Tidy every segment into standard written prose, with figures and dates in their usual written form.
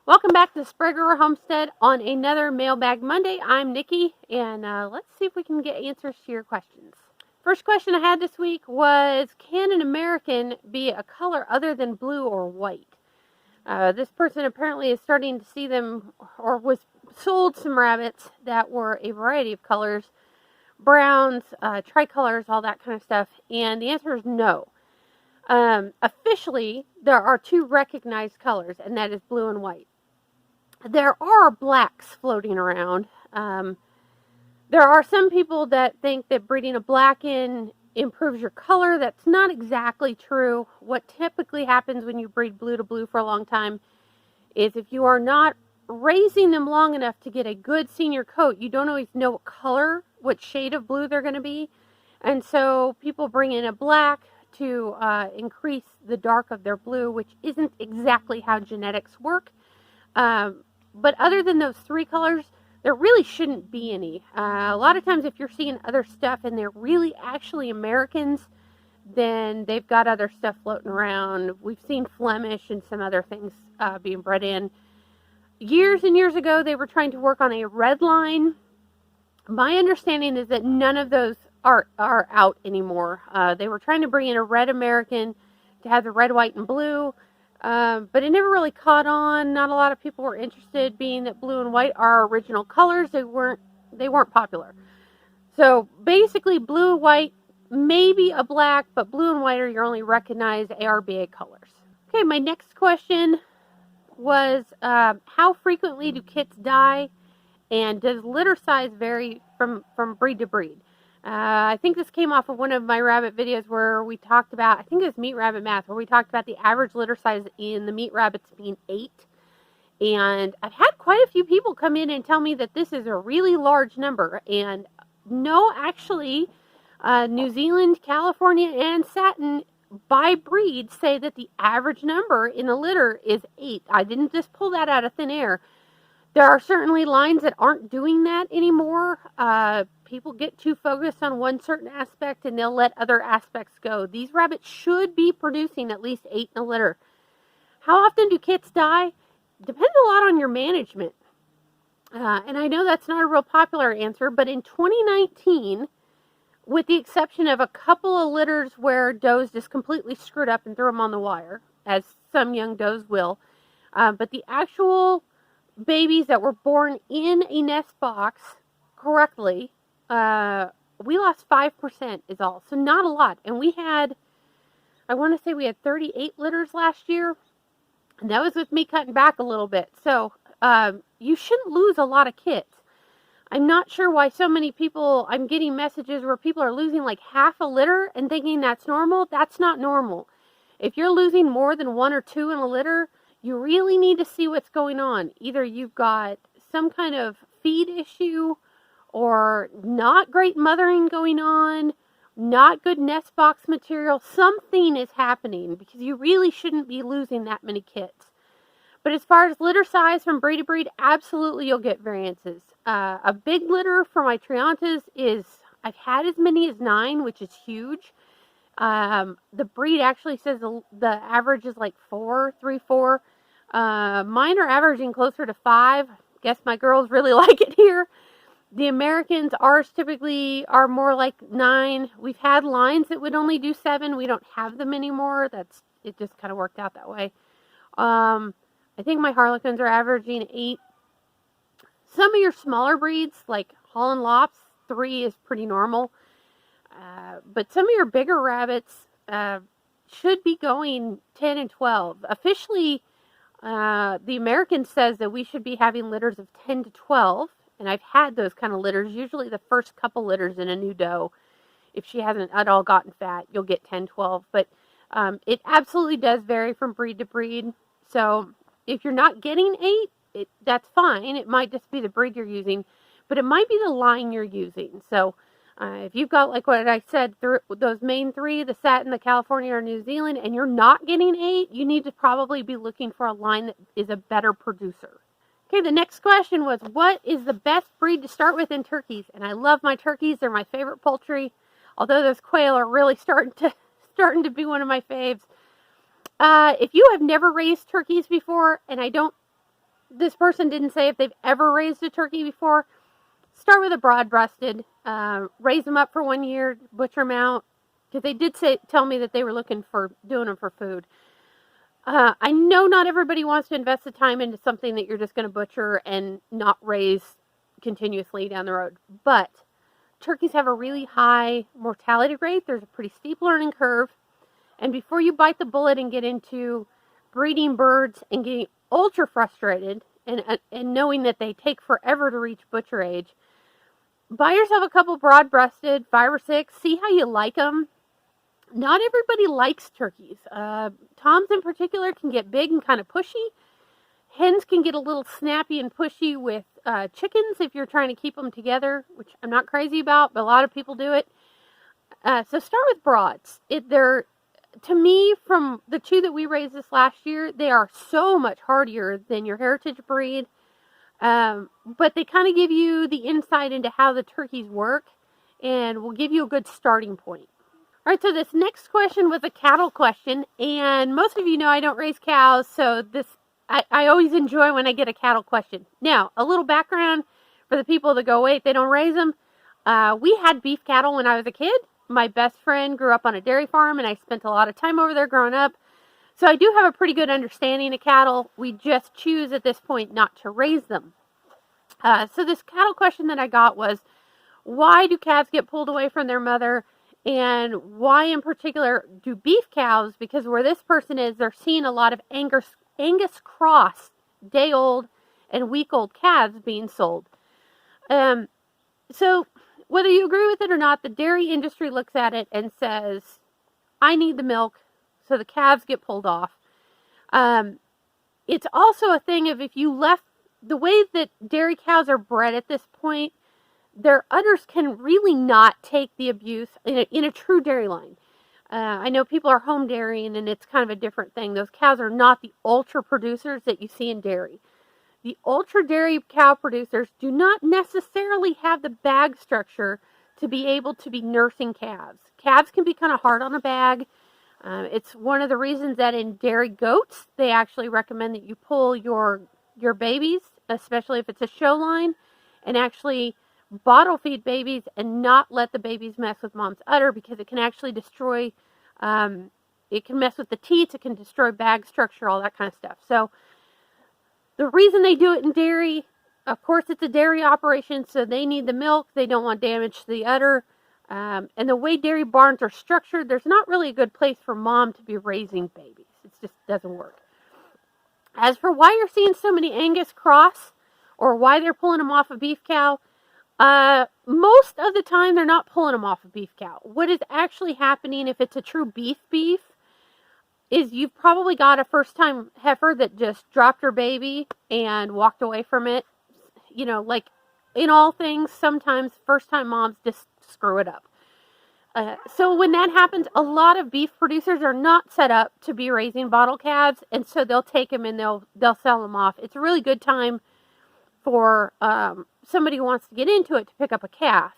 Welcome back to Sprague Homestead on another Mailbag Monday. I'm Nikki, and let's see if we can get answers to your questions. First question I had this week was, can an American be a color other than blue or white? This person apparently is starting to see them, or was sold some rabbits that were a variety of colors, browns, tricolors, all that kind of stuff, and the answer is no. Officially, there are two recognized colors, and that is blue and white. There are blacks floating around. There are some people that think that breeding a black in improves your color. That's not exactly true. What typically happens when you breed blue to blue for a long time is if you are not raising them long enough to get a good senior coat, you don't always know what color, what shade of blue they're going to be. And so people bring in a black to increase the dark of their blue, which isn't exactly how genetics work. But other than those three colors, there really shouldn't be any. A lot of times if you're seeing other stuff and they're really actually Americans, then they've got other stuff floating around. We've seen Flemish and some other things being bred in. Years and years ago, they were trying to work on a red line. My understanding is that none of those are out anymore. They were trying to bring in a red American to have the red, white, and blue. But it never really caught on. Not a lot of people were interested, being that blue and white are original colors. They weren't popular. So basically blue, white, maybe a black, but blue and white are your only recognized ARBA colors. Okay, my next question was, how frequently do kits die, and does litter size vary from breed to breed? I think this came off of one of my rabbit videos where we talked about, I think it was Meat Rabbit Math, where we talked about the average litter size in the meat rabbits being 8. And I've had quite a few people come in and tell me that this is a really large number. And no, actually, New Zealand, California, and Satin by breed say that the average number in a litter is 8. I didn't just pull that out of thin air. There are certainly lines that aren't doing that anymore. People get too focused on one certain aspect and they'll let other aspects go. These rabbits should be producing at least 8 in a litter. How often do kits die? Depends a lot on your management. And I know that's not a real popular answer, but in 2019, with the exception of a couple of litters where does just completely screwed up and threw them on the wire, as some young does will, but the actual babies that were born in a nest box correctly, we lost 5% is all. So not a lot. And we had, I want to say we had 38 litters last year. And that was with me cutting back a little bit. So you shouldn't lose a lot of kits. I'm not sure why so many people, I'm getting messages where people are losing like half a litter and thinking that's normal. That's not normal. If you're losing more than 1 or 2 in a litter, you really need to see what's going on. Either you've got some kind of feed issue, or not great mothering going on, not good nest box material. Something is happening because you really shouldn't be losing that many kits. But as far as litter size from breed to breed, absolutely you'll get variances. A big litter for my Triantas is, I've had as many as 9, which is huge. The breed actually says the average is like 4, 3, 4. Mine are averaging closer to 5. Guess my girls really like it here. The Americans, ours typically are more like 9. We've had lines that would only do 7. We don't have them anymore. It just kind of worked out that way. I think my Harlequins are averaging 8. Some of your smaller breeds, like Holland Lops, 3 is pretty normal. But some of your bigger rabbits should be going 10 and 12. Officially, the American says that we should be having litters of 10 to 12. And I've had those kind of litters, usually the first couple litters in a new doe. If she hasn't at all gotten fat, you'll get 10, 12. But it absolutely does vary from breed to breed. So if you're not getting 8, that's fine. It might just be the breed you're using, but it might be the line you're using. So if you've got, like what I said, those main 3, the Satin, the California, or New Zealand, and you're not getting 8, you need to probably be looking for a line that is a better producer. Okay, the next question was, what is the best breed to start with in turkeys? And I love my turkeys. They're my favorite poultry. Although those quail are really starting to be one of my faves. If you have never raised turkeys before, and I don't this person didn't say if they've ever raised a turkey before. Start with a broad-breasted, raise them up for 1 year, butcher them out, because they did tell me that they were looking for doing them for food. I know not everybody wants to invest the time into something that you're just going to butcher and not raise continuously down the road, but turkeys have a really high mortality rate. There's a pretty steep learning curve, and before you bite the bullet and get into breeding birds and getting ultra frustrated and knowing that they take forever to reach butcher age, buy yourself a couple broad-breasted, 5 or 6, see how you like them. Not everybody likes turkeys. Toms in particular can get big and kind of pushy. Hens can get a little snappy and pushy with chickens if you're trying to keep them together, which I'm not crazy about, but a lot of people do it. So start with broads. To me, from the 2 that we raised this last year, they are so much hardier than your heritage breed. But they kind of give you the insight into how the turkeys work and will give you a good starting point. All right, so this next question was a cattle question, and most of you know I don't raise cows, so I always enjoy when I get a cattle question. Now, a little background for the people that go, wait, they don't raise them. We had beef cattle when I was a kid. My best friend grew up on a dairy farm, and I spent a lot of time over there growing up. So I do have a pretty good understanding of cattle. We just choose at this point not to raise them. So this cattle question that I got was, why do calves get pulled away from their mother? And why in particular do beef cows, because where this person is, they're seeing a lot of Angus Cross, day-old and week-old calves being sold. So whether you agree with it or not, the dairy industry looks at it and says, I need the milk, so the calves get pulled off. It's also a thing of if you left, the way that dairy cows are bred at this point, their udders can really not take the abuse in a true dairy line. I know people are home dairying and it's kind of a different thing. Those cows are not the ultra producers that you see in dairy. The ultra dairy cow producers do not necessarily have the bag structure to be able to be nursing calves. Calves can be kind of hard on a bag. It's one of the reasons that in dairy goats, they actually recommend that you pull your babies, especially if it's a show line, and actually bottle feed babies and not let the babies mess with mom's udder, because it can actually destroy, it can mess with the teats, it can destroy bag structure, all that kind of stuff. So the reason they do it in dairy, of course it's a dairy operation, so they need the milk, they don't want damage to the udder, and the way dairy barns are structured, there's not really a good place for mom to be raising babies. It just doesn't work. As for why you're seeing so many Angus Cross, or why they're pulling them off a beef cow, most of the time they're not pulling them off a beef cow. What is actually happening, if it's a true beef, is you've probably got a first-time heifer that just dropped her baby and walked away from it. You know, like in all things, sometimes first-time moms just screw it up. So when that happens, a lot of beef producers are not set up to be raising bottle calves, and so they'll take them and they'll sell them off. It's a really good time for somebody who wants to get into it to pick up a calf.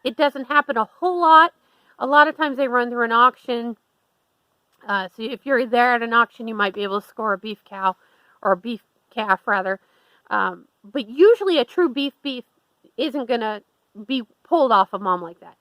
It doesn't happen a whole lot. A lot of times they run through an auction. So if you're there at an auction, you might be able to score a beef cow, or a beef calf rather. But usually a true beef isn't going to be pulled off a mom like that.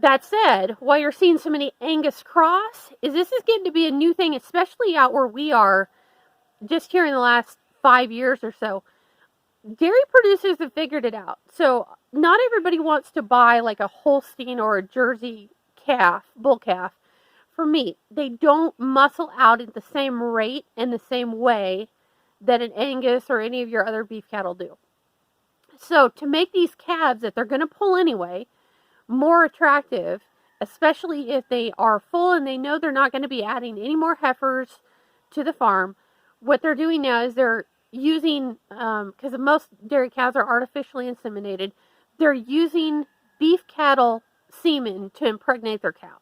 That said, why you're seeing so many Angus Cross is this is getting to be a new thing, especially out where we are, just here in the last 5 years or so. Dairy producers have figured it out. So not everybody wants to buy like a Holstein or a Jersey calf, bull calf, for meat. They don't muscle out at the same rate and the same way that an Angus or any of your other beef cattle do. So to make these calves that they're going to pull anyway more attractive, especially if they are full and they know they're not going to be adding any more heifers to the farm, what they're doing now is they're using, because most dairy cows are artificially inseminated, they're using beef cattle semen to impregnate their cows.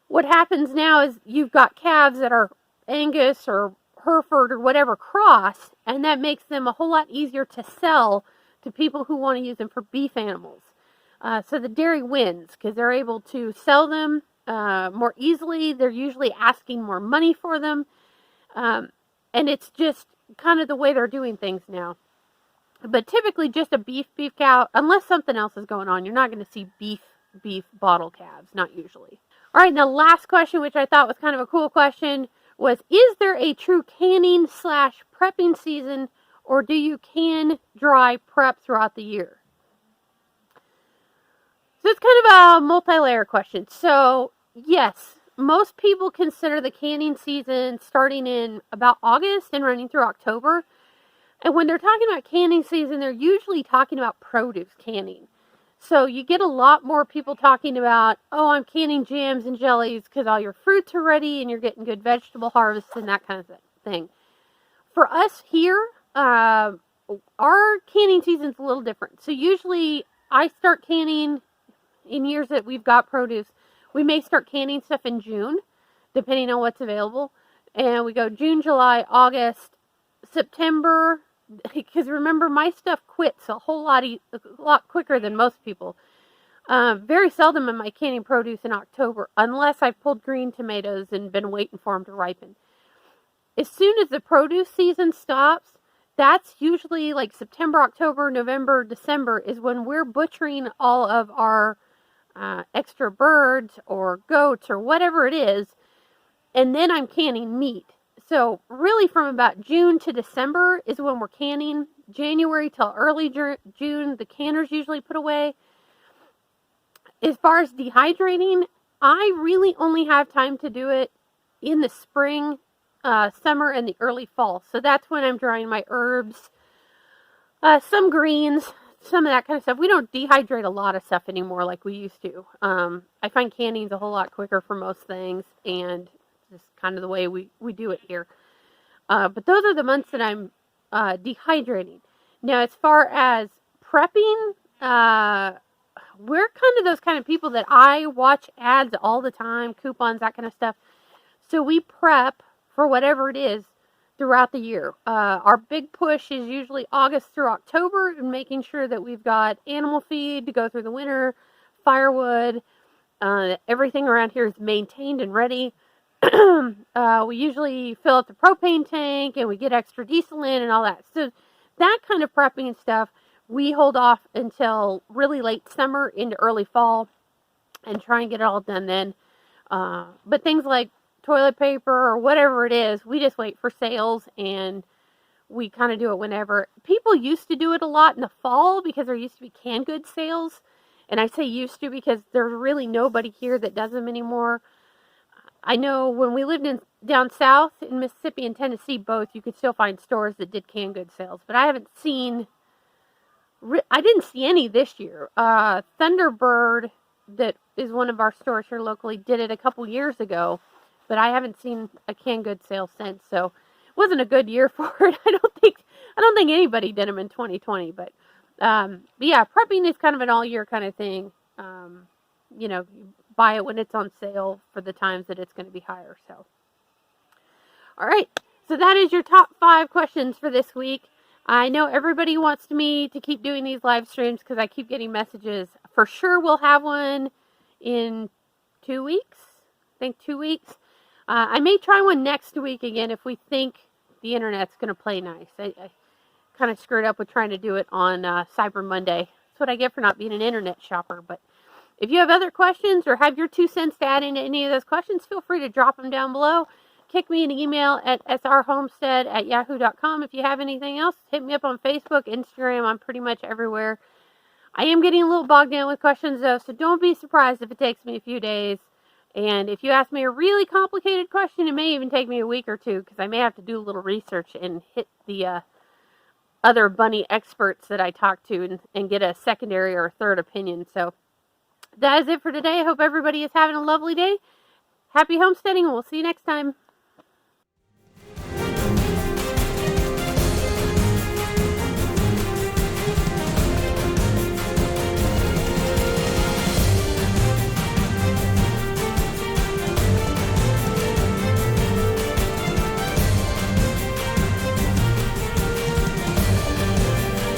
What happens now is you've got calves that are Angus or Hereford or whatever cross, and that makes them a whole lot easier to sell to people who want to use them for beef animals. So the dairy wins because they're able to sell them more easily. They're usually asking more money for them. And it's just, kind of the way they're doing things now. But typically just a beef cow, unless something else is going on, you're not going to see beef bottle calves, not usually. All right, now last question, which I thought was kind of a cool question, was, is there a true canning / prepping season, or do you can, dry, prep throughout the year? So it's kind of a multi-layer question. So yes, most people consider the canning season starting in about August and running through October. And when they're talking about canning season, they're usually talking about produce canning. So you get a lot more people talking about, oh, I'm canning jams and jellies because all your fruits are ready and you're getting good vegetable harvests and that kind of thing. For us here, our canning season's a little different. So usually I start canning in years that we've got produce. We may start canning stuff in June, depending on what's available. And we go June, July, August, September, because remember, my stuff quits a lot quicker than most people. Very seldom am I canning produce in October, unless I've pulled green tomatoes and been waiting for them to ripen. As soon as the produce season stops, that's usually like September, October, November, December is when we're butchering all of our extra birds or goats or whatever it is, and then I'm canning meat. So really from about June to December is when we're canning. January till early June, the canners usually put away. As far as dehydrating, I really only have time to do it in the spring, summer, and the early fall. So that's when I'm drying my herbs, some greens, some of that kind of stuff. We don't dehydrate a lot of stuff anymore like we used to. I find canning's a whole lot quicker for most things, and just kind of the way we do it here. But those are the months that I'm dehydrating. Now, as far as prepping, we're kind of those kind of people that I watch ads all the time, coupons, that kind of stuff. So we prep for whatever it is throughout the year. Our big push is usually August through October, and making sure that we've got animal feed to go through the winter, firewood, everything around here is maintained and ready. We usually fill up the propane tank and we get extra diesel in and all that. So that kind of prepping stuff, we hold off until really late summer into early fall and try and get it all done then. But things like toilet paper or whatever it is, we just wait for sales and we kind of do it whenever. People used to do it a lot in the fall because there used to be canned goods sales. And I say used to because there's really nobody here that does them anymore. I know when we lived down south in Mississippi and Tennessee, both, you could still find stores that did canned goods sales. But I didn't see any this year. Thunderbird, that is one of our stores here locally, did it a couple years ago. But I haven't seen a canned goods sale since. So it wasn't a good year for it. I don't think anybody did them in 2020. But yeah, prepping is kind of an all year kind of thing. You buy it when it's on sale for the times that it's going to be higher. So, all right. So that is your top 5 questions for this week. I know everybody wants me to keep doing these live streams because I keep getting messages. For sure, we'll have one in 2 weeks. I think 2 weeks. I may try one next week again if we think the internet's going to play nice. I kind of screwed up with trying to do it on Cyber Monday. That's what I get for not being an internet shopper. But if you have other questions or have your 2 cents to add into any of those questions, feel free to drop them down below. Kick me an email at srhomestead@yahoo.com. If you have anything else, hit me up on Facebook, Instagram. I'm pretty much everywhere. I am getting a little bogged down with questions, though, so don't be surprised if it takes me a few days. And if you ask me a really complicated question, it may even take me a week or 2, because I may have to do a little research and hit the other bunny experts that I talk to and get a secondary or a third opinion. So that is it for today. I hope everybody is having a lovely day. Happy homesteading, and we'll see you next time.